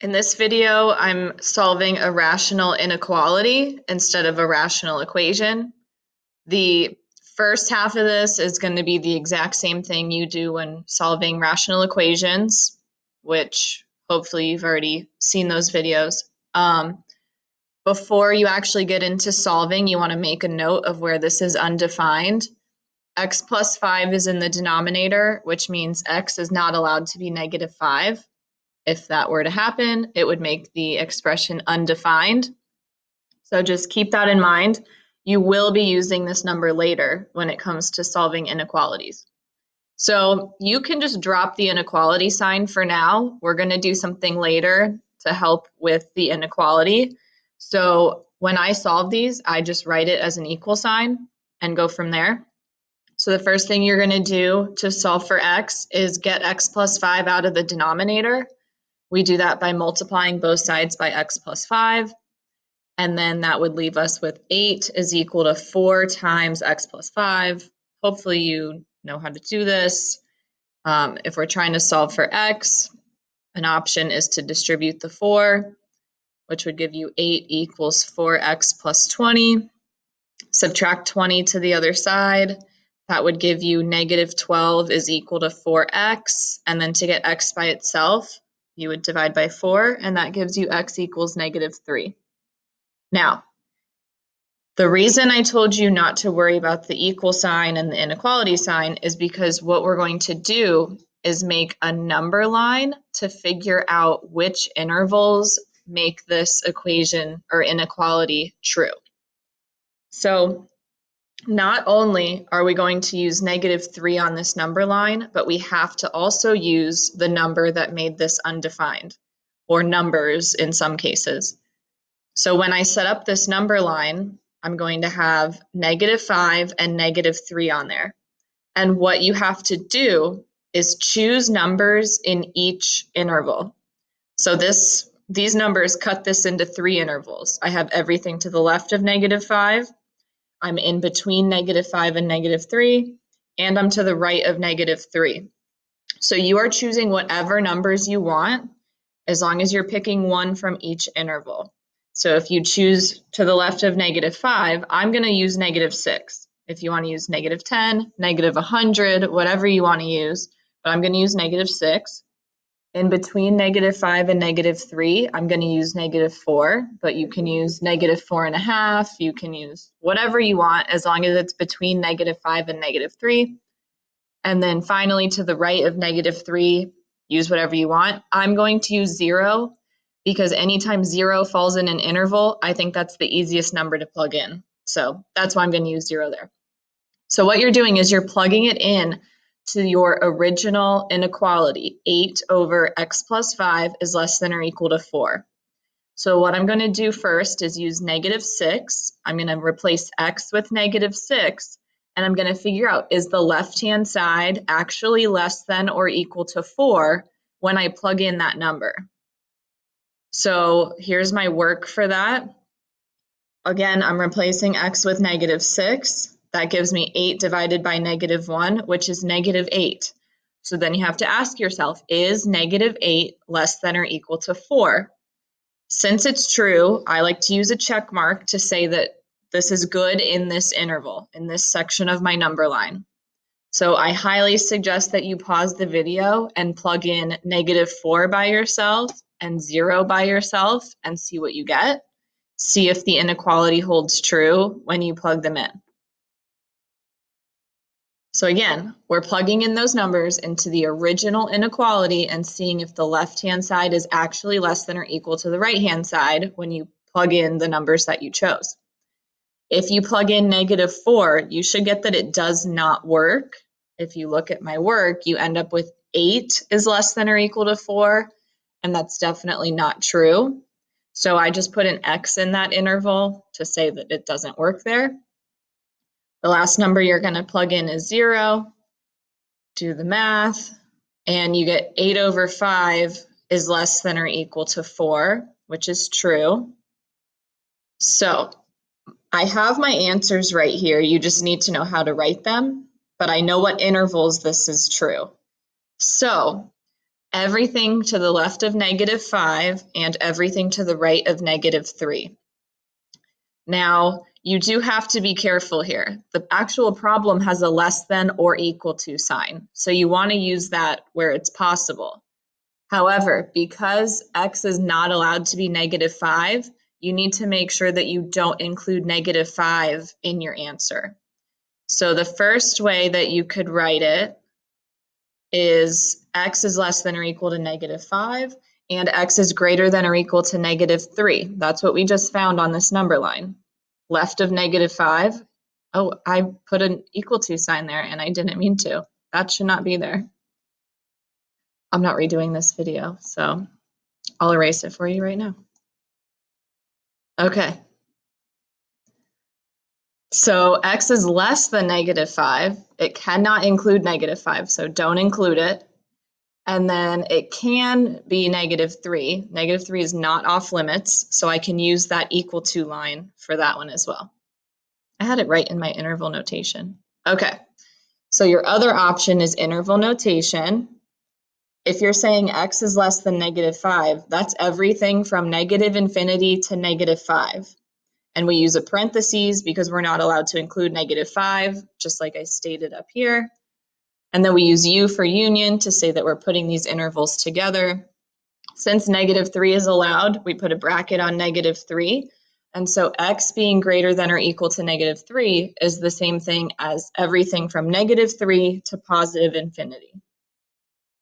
In this video, I'm solving a rational inequality instead of a rational equation. The first half of this is going to be the exact same thing you do when solving rational equations, which hopefully you've already seen those videos. Before you actually get into solving, you want to make a note of where this is undefined. X plus 5 is in the denominator, which means x is not allowed to be negative 5. If that were to happen, it would make the expression undefined. So just keep that in mind. You will be using this number later when it comes to solving inequalities. So you can just drop the inequality sign for now. We're going to do something later to help with the inequality. So when I solve these, I just write it as an equal sign and go from there. So the first thing you're going to do to solve for x is get x plus 5 out of the denominator. We do that by multiplying both sides by x plus 5, and then that would leave us with 8 is equal to 4 times x plus 5. Hopefully you know how to do this. If we're trying to solve for x, an option is to distribute the 4, which would give you 8 equals 4x plus 20. Subtract 20 to the other side. That would give you negative 12 is equal to 4x, and then to get x by itself, you would divide by 4, and that gives you x equals negative 3. Now, the reason I told you not to worry about the equal sign and the inequality sign is because what we're going to do is make a number line to figure out which intervals make this equation or inequality true. So not only are we going to use negative 3 on this number line, but we have to also use the number that made this undefined, or numbers in some cases. So when I set up this number line, I'm going to have negative 5 and negative 3 on there. And what you have to do is choose numbers in each interval. So these numbers cut this into 3 intervals. I have everything to the left of negative 5. I'm in between negative 5 and negative 3, and I'm to the right of negative 3. So you are choosing whatever numbers you want, as long as you're picking one from each interval. So if you choose to the left of negative 5, I'm going to use negative 6. If you want to use negative 10, negative 100, whatever you want to use, but I'm going to use negative 6. In between negative 5 and negative 3, I'm going to use negative 4, but you can use negative 4.5. You can use whatever you want as long as it's between negative 5 and negative 3. And then finally, to the right of negative 3, use whatever you want. I'm going to use 0 because anytime 0 falls in an interval, I think that's the easiest number to plug in. So that's why I'm going to use 0 there. So what you're doing is you're plugging it in to your original inequality. 8 over x plus 5 is less than or equal to 4. So what I'm going to do first is use negative 6. I'm going to replace x with negative 6, and I'm going to figure out, is the left-hand side actually less than or equal to 4 when I plug in that number? So here's my work for that. Again, I'm replacing x with negative 6. That gives me 8 divided by negative 1, which is negative 8. So then you have to ask yourself, is negative 8 less than or equal to 4? Since it's true, I like to use a check mark to say that this is good in this interval, in this section of my number line. So I highly suggest that you pause the video and plug in negative 4 by yourself and 0 by yourself and see what you get. See if the inequality holds true when you plug them in. So again, we're plugging in those numbers into the original inequality and seeing if the left-hand side is actually less than or equal to the right-hand side when you plug in the numbers that you chose. If you plug in negative 4, you should get that it does not work. If you look at my work, you end up with 8 is less than or equal to 4, and that's definitely not true. So I just put an X in that interval to say that it doesn't work there. The last number you're going to plug in is 0. Do the math, and you get 8 over 5 is less than or equal to 4, which is true. So I have my answers right here. You just need to know how to write them, but I know what intervals this is true. So everything to the left of -5 and everything to the right of -3. Now, you do have to be careful here. The actual problem has a less than or equal to sign, so you want to use that where it's possible. However, because x is not allowed to be -5, you need to make sure that you don't include -5 in your answer. So the first way that you could write it is x is less than or equal to -5 and x is greater than or equal to -3. That's what we just found on this number line. Left of -5. Oh, I put an equal to sign there and I didn't mean to. That should not be there. I'm not redoing this video, so I'll erase it for you right now. Okay. So x is less than -5. It cannot include -5, so don't include it. And then it can be -3. -3 is not off limits, so I can use that equal to line for that one as well. I had it right in my interval notation. Okay, so your other option is interval notation. If you're saying x is less than -5, that's everything from -infinity to -5. And we use a parentheses because we're not allowed to include -5, just like I stated up here. And then we use U for union to say that we're putting these intervals together. Since -3 is allowed, we put a bracket on -3. And so x being greater than or equal to -3 is the same thing as everything from -3 to +infinity.